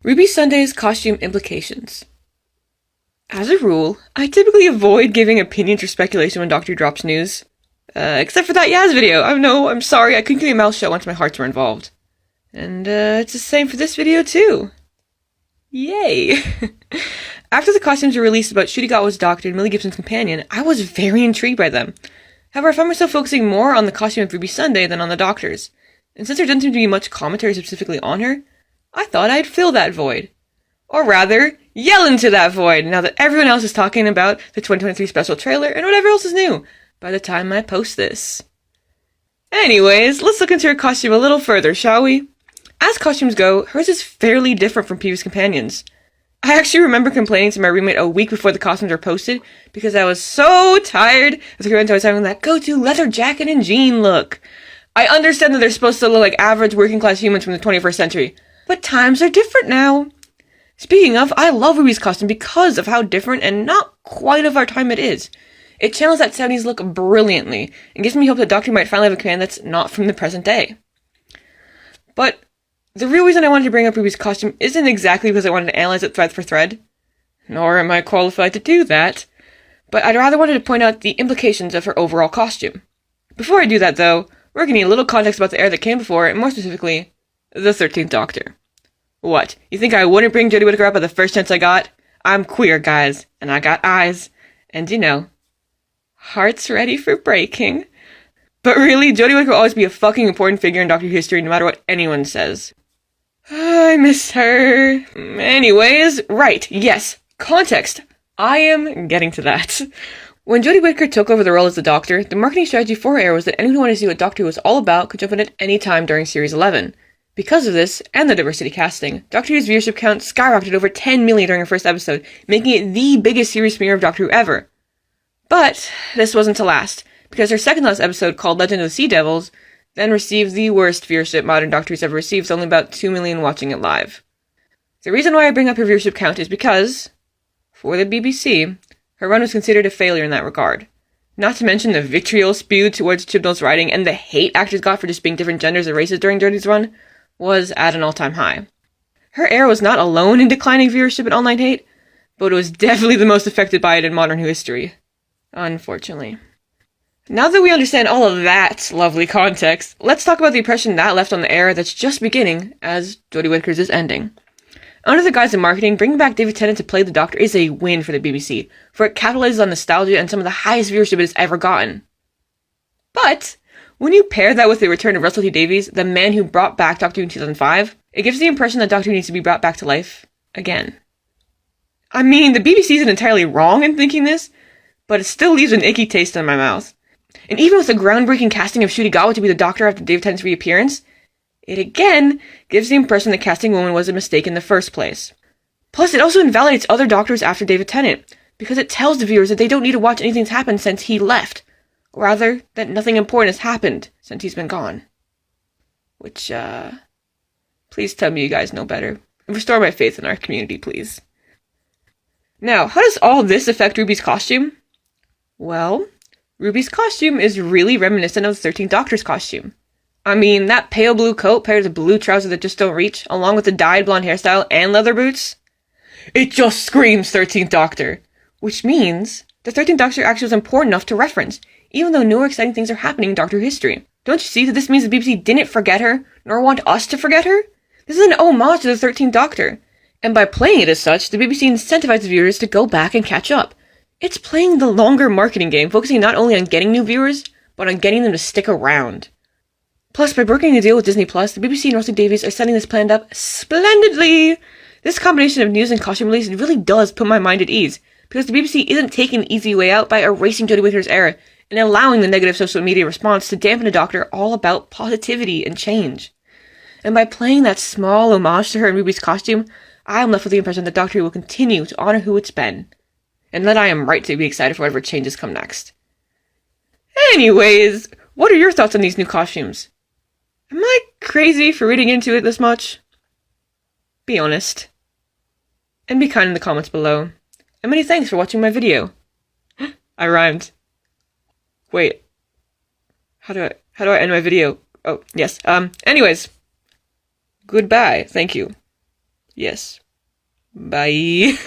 Ruby Sunday's costume implications. As a rule, I typically avoid giving opinions or speculation when Doctor drops news. Except for that Yaz video. I'm sorry, I couldn't keep my mouth shut once my hearts were involved. And, it's the same for this video too. Yay! After the costumes were released about Ncuti Gatwa's Doctor and Millie Gibson's companion, I was very intrigued by them. However, I found myself focusing more on the costume of Ruby Sunday than on the Doctor's. And since there doesn't seem to be much commentary specifically on her, I thought I'd fill that void. Or rather, yell into that void now that everyone else is talking about the 2023 special trailer and whatever else is new by the time I post this. Anyways, let's look into her costume a little further, shall we? As costumes go, hers is fairly different from previous companions. I actually remember complaining to my roommate a week before the costumes were posted because I was so tired of the girl always having that go-to leather jacket and jean look. I understand that they're supposed to look like average working-class humans from the 21st century, but times are different now. Speaking of, I love Ruby's costume because of how different and not quite of our time it is. It channels that 70s look brilliantly and gives me hope that Doctor might finally have a command that's not from the present day. But the real reason I wanted to bring up Ruby's costume isn't exactly because I wanted to analyze it thread for thread, nor am I qualified to do that, but I'd rather wanted to point out the implications of her overall costume. Before I do that though, we're going to need a little context about the era that came before, and more specifically, the 13th Doctor. What, you think I wouldn't bring Jodie Whittaker up at the first chance I got? I'm queer, guys, and I got eyes, and hearts ready for breaking. But really, Jodie Whittaker will always be a fucking important figure in Doctor Who history no matter what anyone says. I miss her. Anyways, right, yes, context. I am getting to that. When Jodie Whittaker took over the role as the Doctor, the marketing strategy for her era was that anyone who wanted to see what Doctor Who was all about could jump in at any time during Series 11. Because of this, and the diversity casting, Doctor Who's viewership count skyrocketed over 10 million during her first episode, making it the biggest series premiere of Doctor Who ever. But this wasn't to last, because her second last episode, called Legend of the Sea Devils, then received the worst viewership modern Doctor Who's ever received, with only about 2 million watching it live. The reason why I bring up her viewership count is because, for the BBC, her run was considered a failure in that regard. Not to mention the vitriol spewed towards Chibnall's writing and the hate actors got for just being different genders or races during Jodie's run was at an all-time high. Her era was not alone in declining viewership and online hate, but it was definitely the most affected by it in modern Who history. Unfortunately. Now that we understand all of that lovely context, let's talk about the impression that left on the era that's just beginning as Jodie Whittaker's is ending. Under the guise of marketing, bringing back David Tennant to play the Doctor is a win for the BBC, for it capitalizes on nostalgia and some of the highest viewership it has ever gotten. But when you pair that with the return of Russell T Davies, the man who brought back Doctor Who in 2005, it gives the impression that Doctor Who needs to be brought back to life again. I mean, the BBC isn't entirely wrong in thinking this, but it still leaves an icky taste in my mouth. And even with the groundbreaking casting of Ncuti Gatwa to be the Doctor after David Tennant's reappearance, it again gives the impression that casting woman was a mistake in the first place. Plus, it also invalidates other Doctors after David Tennant, because it tells the viewers that they don't need to watch anything that's happened since he left. Or rather, that nothing important has happened since he's been gone. Which, please tell me you guys know better. Restore my faith in our community, please. Now, how does all this affect Ruby's costume? Well, Ruby's costume is really reminiscent of the 13th Doctor's costume. I mean, that pale blue coat paired with blue trousers that just don't reach, along with the dyed blonde hairstyle and leather boots. It just screams 13th Doctor! Which means the 13th Doctor actually was important enough to reference, even though no exciting things are happening in Doctor Who history. Don't you see that this means the BBC didn't forget her, nor want us to forget her? This is an homage to the 13th Doctor. And by playing it as such, the BBC incentivizes viewers to go back and catch up. It's playing the longer marketing game, focusing not only on getting new viewers, but on getting them to stick around. Plus, by working a deal with Disney+, the BBC and Russell Davies are setting this plan up splendidly! This combination of news and costume release really does put my mind at ease, because the BBC isn't taking the easy way out by erasing Jodie Whittaker's era and allowing the negative social media response to dampen a Doctor all about positivity and change. And by playing that small homage to her in Ruby's costume, I am left with the impression that Doctor Who will continue to honor who it's been, and that I am right to be excited for whatever changes come next. Anyways, what are your thoughts on these new costumes? Am I crazy for reading into it this much? Be honest. And be kind in the comments below. And many thanks for watching my video. I rhymed. Wait. How do I end my video? Oh, yes. Anyways. Goodbye. Thank you. Yes. Bye.